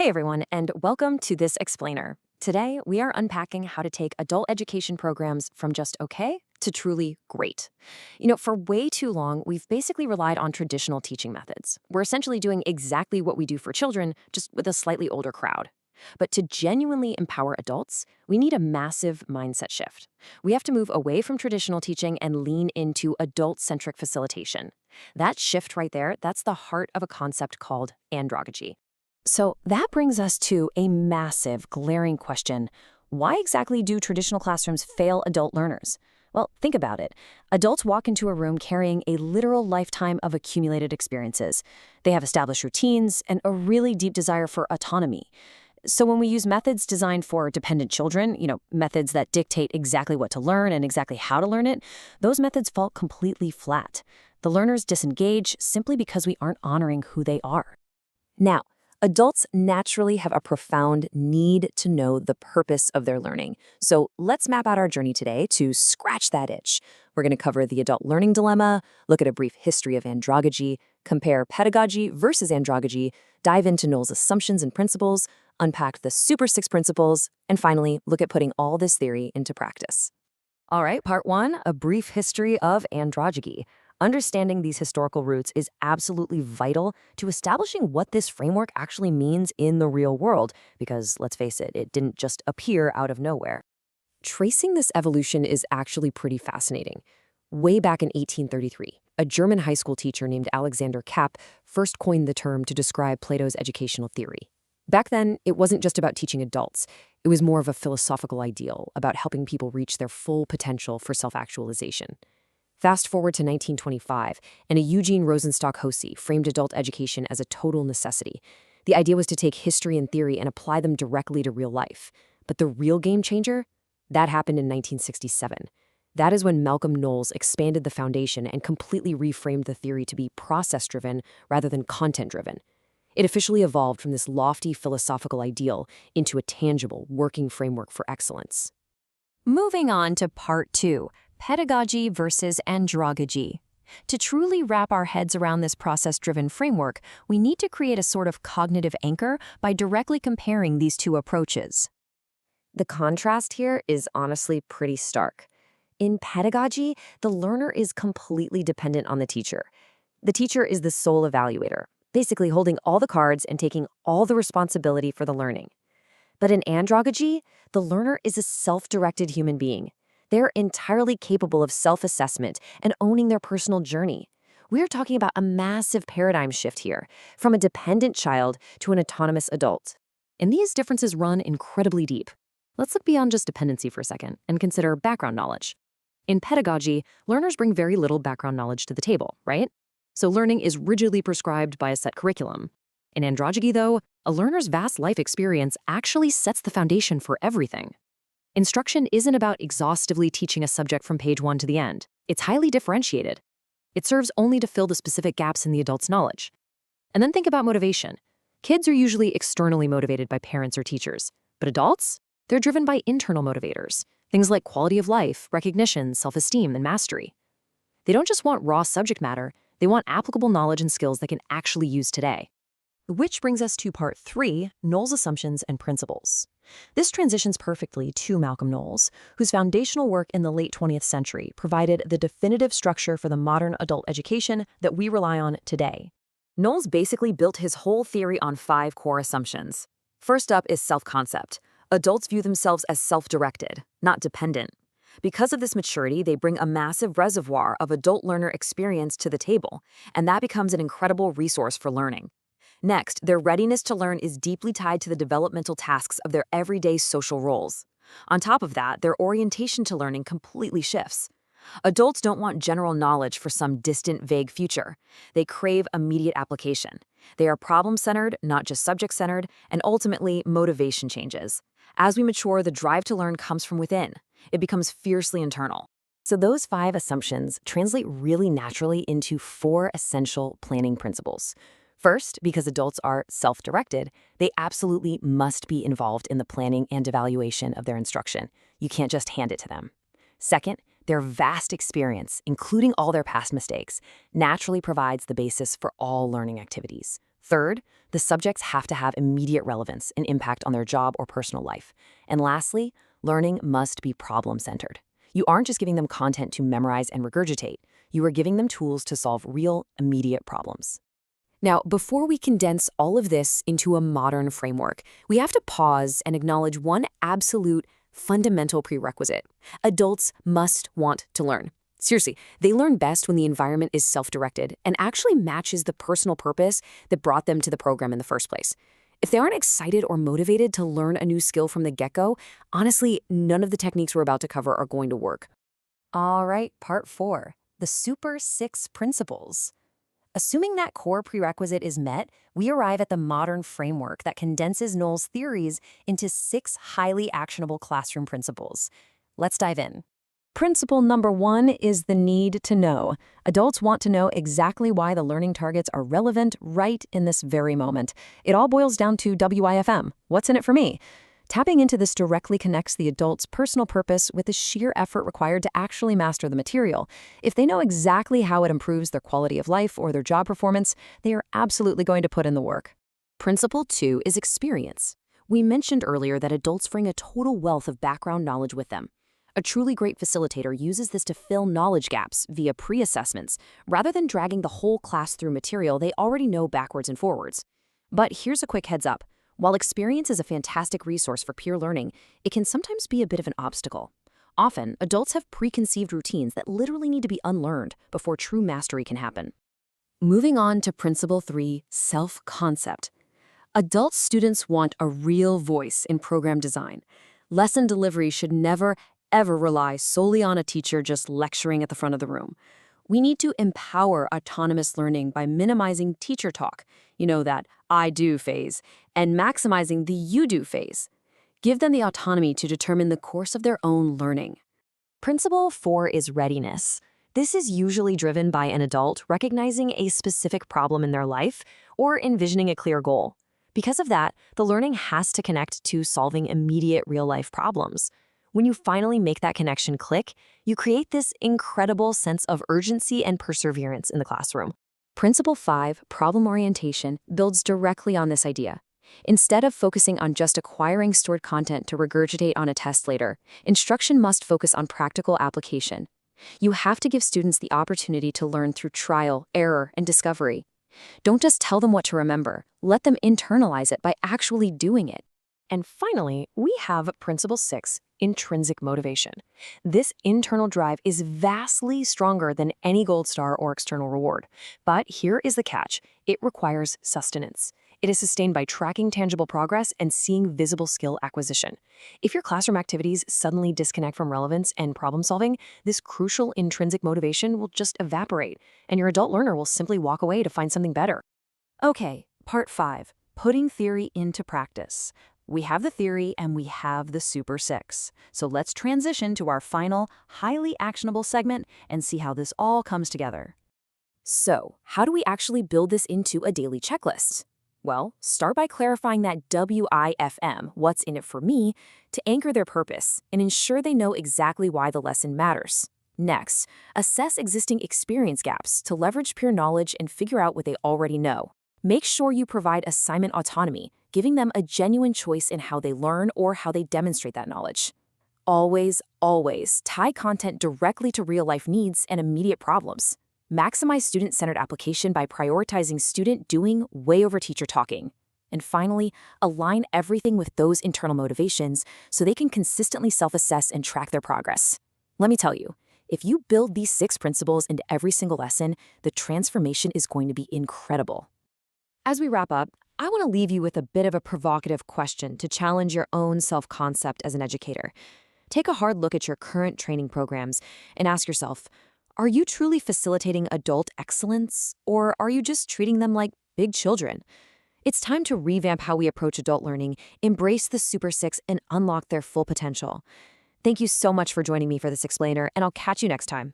Hey everyone, and welcome to this explainer. Today, we are unpacking how to take adult education programs from just okay to truly great. For way too long, we've basically relied on traditional teaching methods. We're essentially doing exactly what we do for children, just with a slightly older crowd. But to genuinely empower adults, we need a massive mindset shift. We have to move away from traditional teaching and lean into adult-centric facilitation. That shift right there, that's the heart of a concept called andragogy. So that brings us to a massive, glaring question. Why exactly do traditional classrooms fail adult learners? Well, think about it. Adults walk into a room carrying a literal lifetime of accumulated experiences. They have established routines and a really deep desire for autonomy. So when we use methods designed for dependent children, methods that dictate exactly what to learn and exactly how to learn it, those methods fall completely flat. The learners disengage simply because we aren't honoring who they are. Now, adults naturally have a profound need to know the purpose of their learning. So let's map out our journey today to scratch that itch. We're going to cover the adult learning dilemma, look at a brief history of andragogy, compare pedagogy versus andragogy, dive into Knoll's assumptions and principles, unpack the Super Six principles, and finally, look at putting all this theory into practice. All right, part one, a brief history of andragogy. Understanding these historical roots is absolutely vital to establishing what this framework actually means in the real world, because let's face it, it didn't just appear out of nowhere. Tracing this evolution is actually pretty fascinating. Way back in 1833, a German high school teacher named Alexander Kapp first coined the term to describe Plato's educational theory. Back then, it wasn't just about teaching adults. It was more of a philosophical ideal about helping people reach their full potential for self-actualization. Fast forward to 1925, and a Eugene Rosenstock Hosse framed adult education as a total necessity. The idea was to take history and theory and apply them directly to real life. But the real game changer? That happened in 1967. That is when Malcolm Knowles expanded the foundation and completely reframed the theory to be process-driven rather than content-driven. It officially evolved from this lofty philosophical ideal into a tangible, working framework for excellence. Moving on to part two. Pedagogy versus andragogy. To truly wrap our heads around this process-driven framework, we need to create a sort of cognitive anchor by directly comparing these two approaches. The contrast here is honestly pretty stark. In pedagogy, the learner is completely dependent on the teacher. The teacher is the sole evaluator, basically holding all the cards and taking all the responsibility for the learning. But in andragogy, the learner is a self-directed human being. They're entirely capable of self-assessment and owning their personal journey. We're talking about a massive paradigm shift here, from a dependent child to an autonomous adult. And these differences run incredibly deep. Let's look beyond just dependency for a second and consider background knowledge. In pedagogy, learners bring very little background knowledge to the table, right? So learning is rigidly prescribed by a set curriculum. In andragogy, though, a learner's vast life experience actually sets the foundation for everything. Instruction isn't about exhaustively teaching a subject from page 1 to the end. It's highly differentiated. It serves only to fill the specific gaps in the adult's knowledge. And then think about motivation. Kids are usually externally motivated by parents or teachers, but adults? They're driven by internal motivators, things like quality of life, recognition, self-esteem, and mastery. They don't just want raw subject matter, they want applicable knowledge and skills they can actually use today. Which brings us to part 3, Knoll's assumptions and principles. This transitions perfectly to Malcolm Knowles, whose foundational work in the late 20th century provided the definitive structure for the modern adult education that we rely on today. Knowles basically built his whole theory on 5 core assumptions. First up is self-concept. Adults view themselves as self-directed, not dependent. Because of this maturity, they bring a massive reservoir of adult learner experience to the table, and that becomes an incredible resource for learning. Next, their readiness to learn is deeply tied to the developmental tasks of their everyday social roles. On top of that, their orientation to learning completely shifts. Adults don't want general knowledge for some distant, vague future. They crave immediate application. They are problem-centered, not just subject-centered, and ultimately, motivation changes. As we mature, the drive to learn comes from within. It becomes fiercely internal. So those 5 assumptions translate really naturally into 4 essential planning principles. First, because adults are self-directed, they absolutely must be involved in the planning and evaluation of their instruction. You can't just hand it to them. Second, their vast experience, including all their past mistakes, naturally provides the basis for all learning activities. Third, the subjects have to have immediate relevance and impact on their job or personal life. And lastly, learning must be problem-centered. You aren't just giving them content to memorize and regurgitate. You are giving them tools to solve real, immediate problems. Now, before we condense all of this into a modern framework, we have to pause and acknowledge one absolute fundamental prerequisite. Adults must want to learn. Seriously, they learn best when the environment is self-directed and actually matches the personal purpose that brought them to the program in the first place. If they aren't excited or motivated to learn a new skill from the get-go, honestly, none of the techniques we're about to cover are going to work. All right, part 4, the Super 6 Principles. Assuming that core prerequisite is met, we arrive at the modern framework that condenses Knoll's theories into 6 highly actionable classroom principles. Let's dive in. Principle number 1 is the need to know. Adults want to know exactly why the learning targets are relevant right in this very moment. It all boils down to WIFM. What's in it for me? Tapping into this directly connects the adult's personal purpose with the sheer effort required to actually master the material. If they know exactly how it improves their quality of life or their job performance, they are absolutely going to put in the work. Principle 2 is experience. We mentioned earlier that adults bring a total wealth of background knowledge with them. A truly great facilitator uses this to fill knowledge gaps via pre-assessments, rather than dragging the whole class through material they already know backwards and forwards. But here's a quick heads up. While experience is a fantastic resource for peer learning, it can sometimes be a bit of an obstacle. Often, adults have preconceived routines that literally need to be unlearned before true mastery can happen. Moving on to Principle 3, self-concept. Adult students want a real voice in program design. Lesson delivery should never, ever rely solely on a teacher just lecturing at the front of the room. We need to empower autonomous learning by minimizing teacher talk, that I do phase, and maximizing the you do phase. Give them the autonomy to determine the course of their own learning. Principle 4 is readiness. This is usually driven by an adult recognizing a specific problem in their life or envisioning a clear goal. Because of that, the learning has to connect to solving immediate real-life problems. When you finally make that connection click, you create this incredible sense of urgency and perseverance in the classroom. Principle 5, problem orientation, builds directly on this idea. Instead of focusing on just acquiring stored content to regurgitate on a test later, instruction must focus on practical application. You have to give students the opportunity to learn through trial, error, and discovery. Don't just tell them what to remember. Let them internalize it by actually doing it. And finally, we have Principle 6, intrinsic motivation. This internal drive is vastly stronger than any gold star or external reward. But here is the catch. It requires sustenance. It is sustained by tracking tangible progress and seeing visible skill acquisition. If your classroom activities suddenly disconnect from relevance and problem solving, this crucial intrinsic motivation will just evaporate, and your adult learner will simply walk away to find something better. Okay, part 5, putting theory into practice. We have the theory and we have the Super 6. So let's transition to our final, highly actionable segment and see how this all comes together. So, how do we actually build this into a daily checklist? Well, start by clarifying that WIFM, what's in it for me, to anchor their purpose and ensure they know exactly why the lesson matters. Next, assess existing experience gaps to leverage peer knowledge and figure out what they already know. Make sure you provide assignment autonomy, giving them a genuine choice in how they learn or how they demonstrate that knowledge. Always, always tie content directly to real-life needs and immediate problems. Maximize student-centered application by prioritizing student doing way over teacher talking. And finally, align everything with those internal motivations so they can consistently self-assess and track their progress. Let me tell you, if you build these 6 principles into every single lesson, the transformation is going to be incredible. As we wrap up, I want to leave you with a bit of a provocative question to challenge your own self-concept as an educator. Take a hard look at your current training programs and ask yourself, are you truly facilitating adult excellence, or are you just treating them like big children? It's time to revamp how we approach adult learning, embrace the Super 6, and unlock their full potential. Thank you so much for joining me for this explainer, and I'll catch you next time.